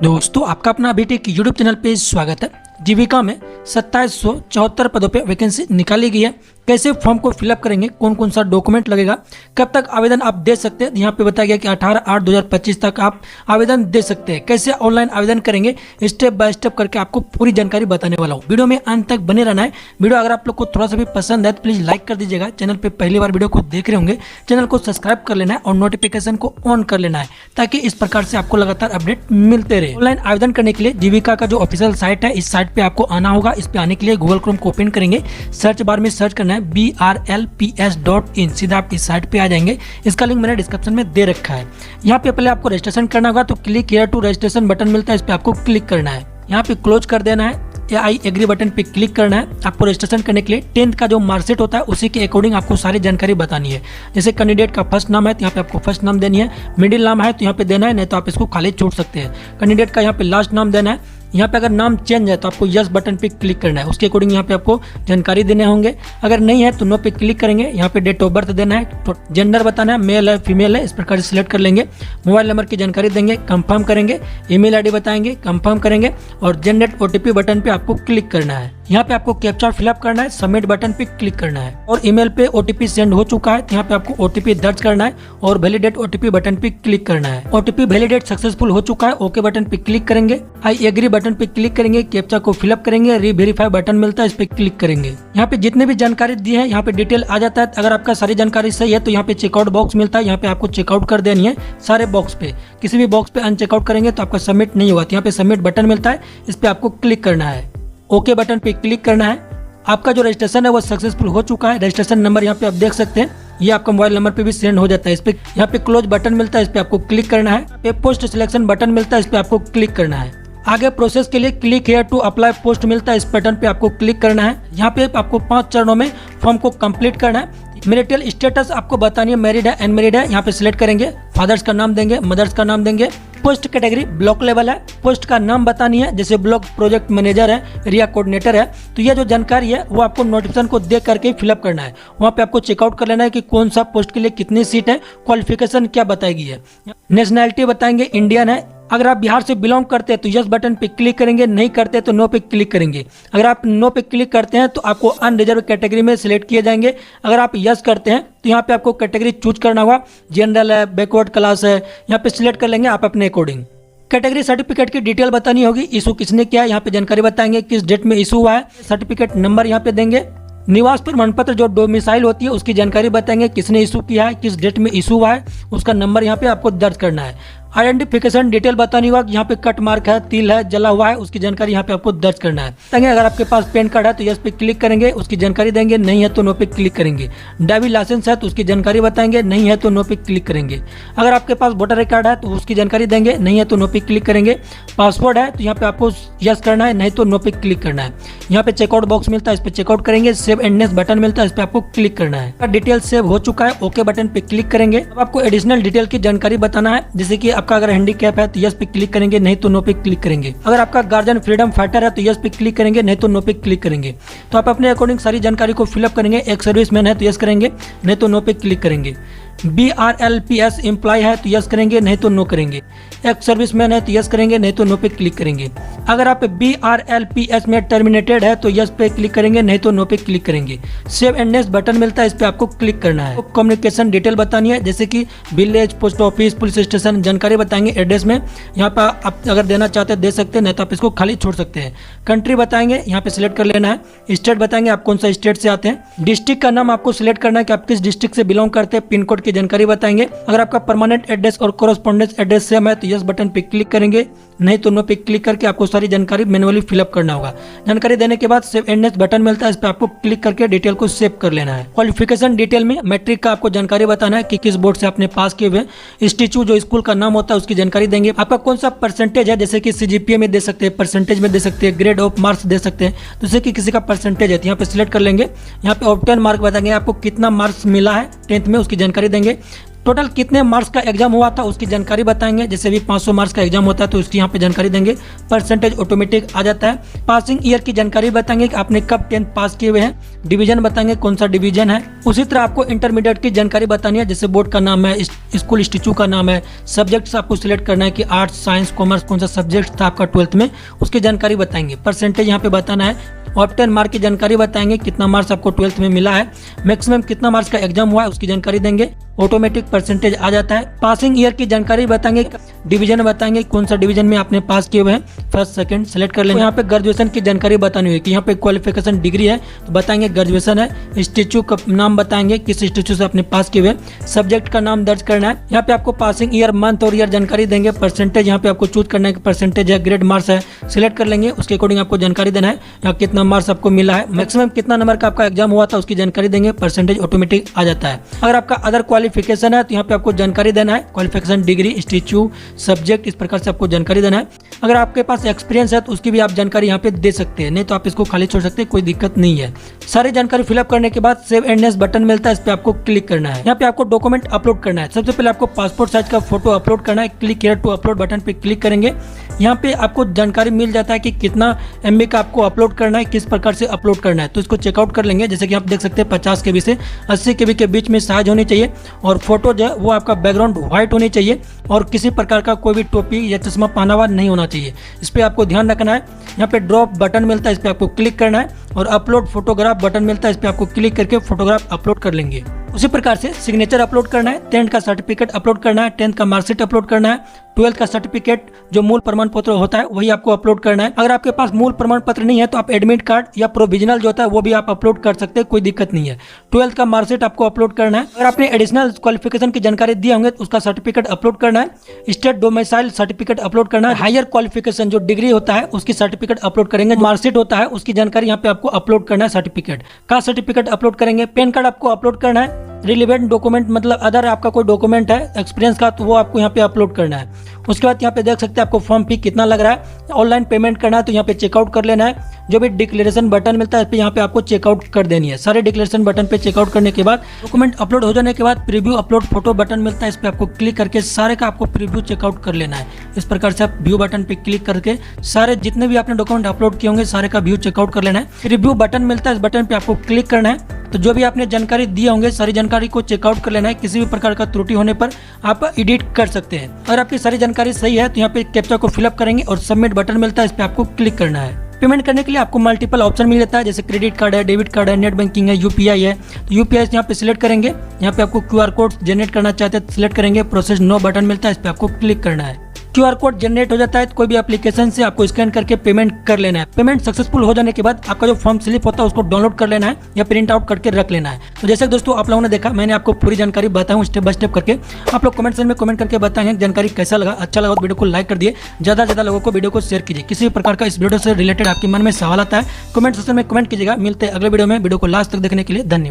दोस्तों आपका अपना बीटेक यूट्यूब चैनल पे स्वागत है। जीविका में 2774 पदों पे वैकेंसी निकाली गई है। कैसे फॉर्म को फिलअप करेंगे, कौन कौन सा डॉक्यूमेंट लगेगा, कब तक आवेदन आप दे सकते हैं। यहाँ पे बताया गया कि 18/8/2025 तक आप आवेदन दे सकते हैं। कैसे ऑनलाइन आवेदन करेंगे स्टेप बाय स्टेप करके आपको पूरी जानकारी बताने वाला हूँ। वीडियो में अंत तक बने रहना है। वीडियो अगर आप लोग को थोड़ा सा भी पसंद है तो प्लीज लाइक कर दीजिएगा। चैनल पे पहली बार वीडियो को देख रहे होंगे, चैनल को सब्सक्राइब कर लेना है और नोटिफिकेशन को ऑन कर लेना है ताकि इस प्रकार से आपको लगातार अपडेट मिलते रहे। ऑनलाइन आवेदन करने के लिए जीविका का जो ऑफिशियल साइट है, इस साइट पे आपको आना होगा। इस पे आने के लिए गूगल क्रोम को ओपन करेंगे, सर्च बार में सर्च करना है brlps.in, सीधा आप इस साइट पे आ जाएंगे। इसका लिंक मैंने डिस्क्रिप्शन में दे रखा है। यहाँ पे पहले आपको रजिस्ट्रेशन करना होगा, तो click here to registration button मिलता है, इस पे आपको क्लिक करना है। यहाँ पे क्लोज कर देना है, आई एग्री बटन पे क्लिक करना है। आपको रजिस्ट्रेशन करने के लिए 10th का जो मार्कशीट होता है उसी के अकॉर्डिंग आपको सारी जानकारी बतानी है। जैसे कैंडिडेट का फर्स्ट नाम है तो यहाँ पे आपको फर्स्ट नाम देनी है, मिडिल नाम है तो यहाँ पे देना है, नहीं तो आप इसको खाली छोड़ सकते हैं। कैंडिडेट का यहाँ पे लास्ट नाम देना है। यहाँ पे अगर नाम चेंज है तो आपको यस बटन पे क्लिक करना है, उसके अकॉर्डिंग यहाँ पे आपको जानकारी देने होंगे। अगर नहीं है तो नो पे क्लिक करेंगे। यहाँ पे डेट ऑफ बर्थ देना है, तो जेंडर बताना है, मेल है फीमेल है, इस प्रकार से सिलेक्ट कर लेंगे। मोबाइल नंबर की जानकारी देंगे, कंफर्म करेंगे। ईमेल आईडी बताएंगे, कंफर्म करेंगे और जनरेट ओटीपी बटन पे आपको क्लिक करना है। यहाँ पे आपको कैप्चा फिलअप करना है, सबमिट बटन पे क्लिक करना है और ईमेल पे ओटीपी सेंड हो चुका है तो यहाँ पे आपको ओटीपी दर्ज करना है और वैलिडेट ओटीपी बटन पे क्लिक करना है। ओटीपी वैलिडेट सक्सेसफुल हो चुका है, ओके बटन पे क्लिक करेंगे, आई एग्री बटन पे क्लिक करेंगे, कैप्चा को फिलअप करेंगे, रीवेरीफाई बटन मिलता है, इस पे क्लिक करेंगे। यहाँ पे जितने भी जानकारी दी है यहाँ पे डिटेल आ जाता है। अगर आपका सारी जानकारी सही है तो यहाँ पे चेकआउट बॉक्स मिलता है, यहाँ पे आपको चेकआउट कर देनी है सारे बॉक्स पे। किसी भी बॉक्स पे अनचेकआउट करेंगे तो आपका सबमिट नहीं होगा, तो यहाँ पे सबमिट बटन मिलता है, इस पे आपको क्लिक करना है, ओके बटन पे क्लिक करना है। आपका जो रजिस्ट्रेशन है वो सक्सेसफुल हो चुका है। रजिस्ट्रेशन नंबर यहाँ पे आप देख सकते हैं, ये आपका मोबाइल नंबर पे भी सेंड हो जाता है। इस पे यहाँ पे क्लोज बटन मिलता है, इस पे आपको क्लिक करना है। पे पोस्ट सिलेक्शन बटन मिलता है, इस पे आपको क्लिक करना है। आगे प्रोसेस के लिए click here to apply post मिलता है, इस बटन पे आपको क्लिक करना है। यहाँ पे आपको 5 चरणों में फॉर्म को कंप्लीट करना है। मैरिटल स्टेटस आपको बतानी है, मैरिड है अनमैरिड है, यहाँ पे सिलेक्ट करेंगे। फादर्स का नाम देंगे, मदर्स का नाम देंगे। पोस्ट कैटेगरी ब्लॉक लेवल है, पोस्ट का नाम बतानी है, जैसे ब्लॉक प्रोजेक्ट मैनेजर है, एरिया कोऑर्डिनेटर है। तो ये जो जानकारी है वो आपको नोटिफिकेशन को देख करके फिलअप करना है। वहाँ पे आपको चेकआउट कर लेना है कि कौन सा पोस्ट के लिए कितनी सीट है, क्वालिफिकेशन क्या बताएगी है, नेशनैलिटी बताएंगे इंडियन है। अगर आप बिहार से बिलोंग करते हैं तो यस बटन पे क्लिक करेंगे, नहीं करते तो नो पे क्लिक करेंगे। अगर आप नो पे क्लिक करते हैं तो आपको अनरिजर्व कैटेगरी में सिलेक्ट किए जाएंगे। अगर आप यस करते हैं तो यहाँ पे आपको कैटेगरी चूज करना होगा, जनरल है, बैकवर्ड क्लास है, यहाँ पे सिलेक्ट कर लेंगे आप अपने अकॉर्डिंग। कैटेगरी सर्टिफिकेट की डिटेल बतानी होगी, इशू किसने किया है यहाँ पे जानकारी बताएंगे, किस डेट में इशू हुआ है, सर्टिफिकेट नंबर यहाँ पे देंगे। निवास प्रमाण पत्र जो डोमिसाइल होती है उसकी जानकारी बताएंगे, किसने इशू किया है, किस डेट में इशू हुआ है, उसका नंबर यहाँ पे आपको दर्ज करना है। आइडेंटिफिकेशन डिटेल बतानी होगा, यहाँ पे कट मार्क है, तिल है, जला हुआ है, उसकी जानकारी यहाँ पे आपको दर्ज करना है। अगर आपके पास पैन कार्ड है तो यस पे क्लिक करेंगे, उसकी जानकारी देंगे, नहीं है तो नो पे क्लिक करेंगे। ड्राइविंग लाइसेंस है तो उसकी जानकारी बताएंगे, नहीं है तो नो पे क्लिक करेंगे। अगर आपके पास वोटर कार्ड है तो उसकी जानकारी देंगे, नहीं है तो नो पे क्लिक करेंगे। पासवर्ड है तो यहाँ पे आपको यस करना है, नहीं तो नो पे क्लिक करना है। यहाँ पे चेकआउट बॉक्स मिलता है, इस पे चेकआउट करेंगे। सेव एंड नेक्स्ट बटन मिलता है, इस पे आपको क्लिक करना है। डिटेल सेव हो चुका है, ओके बटन पे क्लिक करेंगे। अब आपको एडिशनल डिटेल की जानकारी बताना है, जैसे कि आपका अगर हैंडीकैप तो यस पे क्लिक करेंगे, नहीं तो नो पे क्लिक करेंगे। अगर आपका गार्जियन फ्रीडम फाइटर है तो यस पे क्लिक करेंगे, नहीं तो नो पे क्लिक करेंगे। तो आप अपने अकॉर्डिंग सारी जानकारी को फिलअप करेंगे। एक सर्विसमैन है तो यस करेंगे, नहीं तो नो पे क्लिक करेंगे। BRLPS एम्प्लॉय है तो यस करेंगे, नहीं तो नो करेंगे। एक सर्विसमैन है तो यस करेंगे, नहीं तो नो पे क्लिक करेंगे। अगर आप BRLPS में टर्मिनेटेड है तो यस पे क्लिक करेंगे, नहीं तो नो पे क्लिक करेंगे। सेव एंड नेक्स्ट बटन मिलता है, इस पे आपको क्लिक करना है। कम्युनिकेशन डिटेल बतानी है, जैसे कि village, post office, police station, जानकारी बताएंगे एड्रेस में। यहाँ पर आप अगर देना चाहते हैं दे सकते हैं, नहीं तो आप इसको खाली छोड़ सकते हैं। कंट्री बताएंगे, यहाँ पे सिलेक्ट कर लेना है। स्टेट बताएंगे आप कौन सा स्टेट से आते हैं। डिस्ट्रिक्ट का नाम आपको सिलेक्ट करना है कि आप किस डिस्ट्रिक्ट से बिलोंग करते हैं। पिन कोड की जानकारी बताएंगे। अगर आपका परमानेंट एड्रेस और कोरेस्पोंडेंस एड्रेस सेम है तो यस बटन पे क्लिक करेंगे, नहीं तो नो पे क्लिक करके आपको सारी जानकारी मैनुअली फिलअप करना होगा। जानकारी देने के बाद सेव एंड नेक्स्ट बटन मिलता है, इस पे आपको क्लिक करके डिटेल को सेव कर लेना है। क्वालिफिकेशन डिटेल में मैट्रिक का आपको जानकारी बताना है कि किस बोर्ड से आपने पास किए हुए। इंस्टीट्यूट जो स्कूल का नाम होता है उसकी जानकारी देंगे। आपका कौन सा परसेंटेज है, जैसे कि CGPA में दे सकते हैं, परसेंटेज में दे सकते हैं, ग्रेड ऑफ मार्क्स दे सकते हैं। तो जैसे कि किसी का परसेंटेज है तो यहाँ पे सिलेक्ट कर लेंगे। यहाँ पे ऑब्टेन मार्क बताएंगे आपको कितना मार्क्स मिला है 10th में, उसकी जानकारी देंगे। टोटल कितने मार्क्स का एग्जाम हुआ था उसकी जानकारी बताएंगे। जैसे भी 500 मार्क्स का एग्जाम होता है तो उसकी यहाँ पे जानकारी देंगे, परसेंटेज ऑटोमेटिक आ जाता है। पासिंग ईयर की जानकारी बताएंगे कि आपने कब 10th पास किए हुए हैं। डिवीजन बताएंगे कौन सा डिवीजन है। उसी तरह आपको इंटरमीडिएट की जानकारी बतानी है, जैसे बोर्ड का नाम है, स्कूल इंस्टीट्यूट का नाम है, सब्जेक्ट्स आपको सिलेक्ट करना है कि आर्ट्स साइंस कॉमर्स कौन सा सब्जेक्ट था आपका 12th में, उसकी जानकारी बताएंगे। परसेंटेज यहाँ पे बताना है। और 10 मार्क की जानकारी बताएंगे, कितना मार्क्स आपको 12th में मिला है, मैक्सिमम कितना मार्क्स का एग्जाम हुआ है उसकी जानकारी देंगे, ऑटोमेटिक परसेंटेज आ जाता है। पासिंग ईयर की जानकारी बताएंगे, डिवीजन बताएंगे कौन सा डिवीजन में आपने पास किए हुए हैं, फर्स्ट सेकंड सेलेक्ट कर लेंगे। यहाँ पे ग्रेजुएशन की जानकारी बतानी है कि यहाँ पे क्वालिफिकेशन डिग्री है तो बताएंगे ग्रेजुएशन है। इंस्टीट्यूट का नाम बताएंगे, किस इंस्टीट्यूट से आपने पास किए हुए, सब्जेक्ट का नाम दर्ज करना है। यहाँ पे आपको पासिंग ईयर मंथ और ईयर जानकारी देंगे। परसेंटेज यहाँ पे आपको चूज करना है कि परसेंटेज है, ग्रेड मार्क्स है, सिलेक्ट कर लेंगे, उसके अकॉर्डिंग आपको जानकारी देना है। यहाँ कितना मार्क्स आपको मिला है, मैक्सिमम कितना नंबर का आपका एग्जाम हुआ था उसकी जानकारी देंगे, परसेंटेज ऑटोमेटिक आ जाता है। अगर आपका अदर क्वालिफिकेशन है तो यहाँ पे आपको जानकारी देना है, क्वालिफिकेशन डिग्री, इंस्टीट्यूट, सब्जेक्ट, इस प्रकार से आपको जानकारी देना है। अगर आपके पास एक्सपीरियंस है तो उसकी भी आप जानकारी यहाँ पे दे सकते हैं, नहीं तो आप इसको खाली छोड़ सकते हैं, कोई दिक्कत नहीं है। सारी जानकारी फिलअप करने के बाद सेव एंड नेक्स्ट बटन मिलता है, इस पे आपको क्लिक करना है। यहाँ पे आपको डॉक्यूमेंट अपलोड करना है। सबसे पहले आपको पासपोर्ट साइज का फोटो अपलोड करना है। Click here to upload button पे क्लिक करेंगे। यहाँ पे आपको जानकारी मिल जाता है कि कितना MB का आपको अपलोड करना है, किस प्रकार से अपलोड करना है, तो इसको चेकआउट कर लेंगे। जैसे कि आप देख सकते हैं 50 KB से 80 KB के बीच में साइज होनी चाहिए और फोटो जो है वो आपका बैकग्राउंड व्हाइट होनी चाहिए और किसी प्रकार का कोई भी टोपी या चश्मा पहना हुआ नहीं होना चाहिए। इस पर आपको ध्यान रखना है। यहाँ पे ड्रॉप बटन मिलता है, इस पर आपको क्लिक करना है और अपलोड फोटोग्राफ बटन मिलता है, इस पर आपको क्लिक करके फोटोग्राफ अपलोड कर लेंगे। उसी प्रकार से सिग्नेचर अपलोड करना है, 10th का सर्टिफिकेट अपलोड करना है, 10th का मार्कशीट अपलोड करना है, 12th का सर्टिफिकेट जो मूल प्रमाण पत्र होता है वही आपको अपलोड करना है। अगर आपके पास मूल प्रमाण पत्र नहीं है तो आप एडमिट कार्ड या प्रोविजनल जो होता है वो भी आप अपलोड कर सकते हैं, कोई दिक्कत नहीं है। 12th का मार्कशीट आपको अपलोड करना है। अगर आपने एडिशनल क्वालिफिकेशन की जानकारी दी होंगे तो उसका सर्टिफिकेट अपलोड करना है। स्टेट डोमिसाइल सर्टिफिकेट अपलोड करना है। हायर क्वालिफिकेशन जो डिग्री होता है उसकी सर्टिफिकेट अपलोड करेंगे। मार्कशीट होता है उसकी जानकारी यहाँ पे आपको अपलोड करना है। सर्टिफिकेट का सर्टिफिकेट अपलोड करेंगे। पैन कार्ड आपको अपलोड करना है। रिलेवेंट डॉक्यूमेंट मतलब अदर आपका कोई डॉक्यूमेंट है एक्सपीरियंस का तो वो आपको यहाँ पे अपलोड करना है। उसके बाद यहाँ पे देख सकते हैं आपको फॉर्म फी कितना लग रहा है। ऑनलाइन पेमेंट करना है तो यहाँ पे चेकआउट कर लेना है। जो भी डिक्लेरेशन बटन मिलता है इस पे यहाँ पे आपको चेकआउट कर देनी है। सारे डिक्लेरेशन बटन पे चेकआउट करने के बाद डॉक्यूमेंट अपलोड हो जाने के बाद प्रीव्यू अपलोड फोटो बटन मिलता है, इस पे आपको क्लिक करके सारे का आपको प्रीव्यू चेकआउट कर लेना है। इस प्रकार से आप व्यू बटन पे क्लिक करके सारे जितने भी आपने डॉक्यूमेंट अपलोड किए होंगे सारे का व्यू चेकआउट कर लेना है। प्रीव्यू बटन मिलता है, इस बटन पे आपको क्लिक करना है। तो जो भी आपने जानकारी दिए होंगे सारी जानकारी को चेकआउट कर लेना है। किसी भी प्रकार का त्रुटि होने पर आप एडिट कर सकते हैं। अगर आपकी सारी जानकारी सही है तो यहाँ पे कैप्चा को फिलअप करेंगे और सबमिट बटन मिलता है, इस पे आपको क्लिक करना है। पेमेंट करने के लिए आपको मल्टीपल ऑप्शन मिल जाता है, जैसे क्रेडिट कार्ड है, डेबिट कार्ड है, नेट बैंकिंग है, UPI है। तो UPI यहाँ पे सिलेक्ट करेंगे। यहाँ पे आपको QR कोड जनरेट करना चाहते हैं सिलेक्ट करेंगे। प्रोसेस नो बटन मिलता है, इस पे आपको क्लिक करना है। QR कोड जनरेट हो जाता है। कोई भी एप्लीकेशन से आपको स्कैन करके पेमेंट कर लेना है। पेमेंट सक्सेसफुल हो जाने के बाद आपका जो फॉर्म स्लिप होता है उसको डाउनलोड कर लेना है या प्रिंट आउट करके रख लेना है। तो जैसे दोस्तों आप लोगों ने देखा मैंने आपको पूरी जानकारी बताऊं स्टेप बाय स्टेप करके। आप लोग कमेंट सेक्शन में कमेंट करके बताएं जानकारी कैसा लगा। अच्छा लगा तो वीडियो को लाइक कर दिए, ज्यादा से ज्यादा लोगों को वीडियो को शेयर कीजिए। किसी भी प्रकार का इस वीडियो से रिलेटेड आपके मन में सवाल आता है कमेंट सेक्शन में कमेंट कीजिएगा। मिलते हैं अगले वीडियो में। वीडियो को लास्ट तक देखने के लिए धन्यवाद।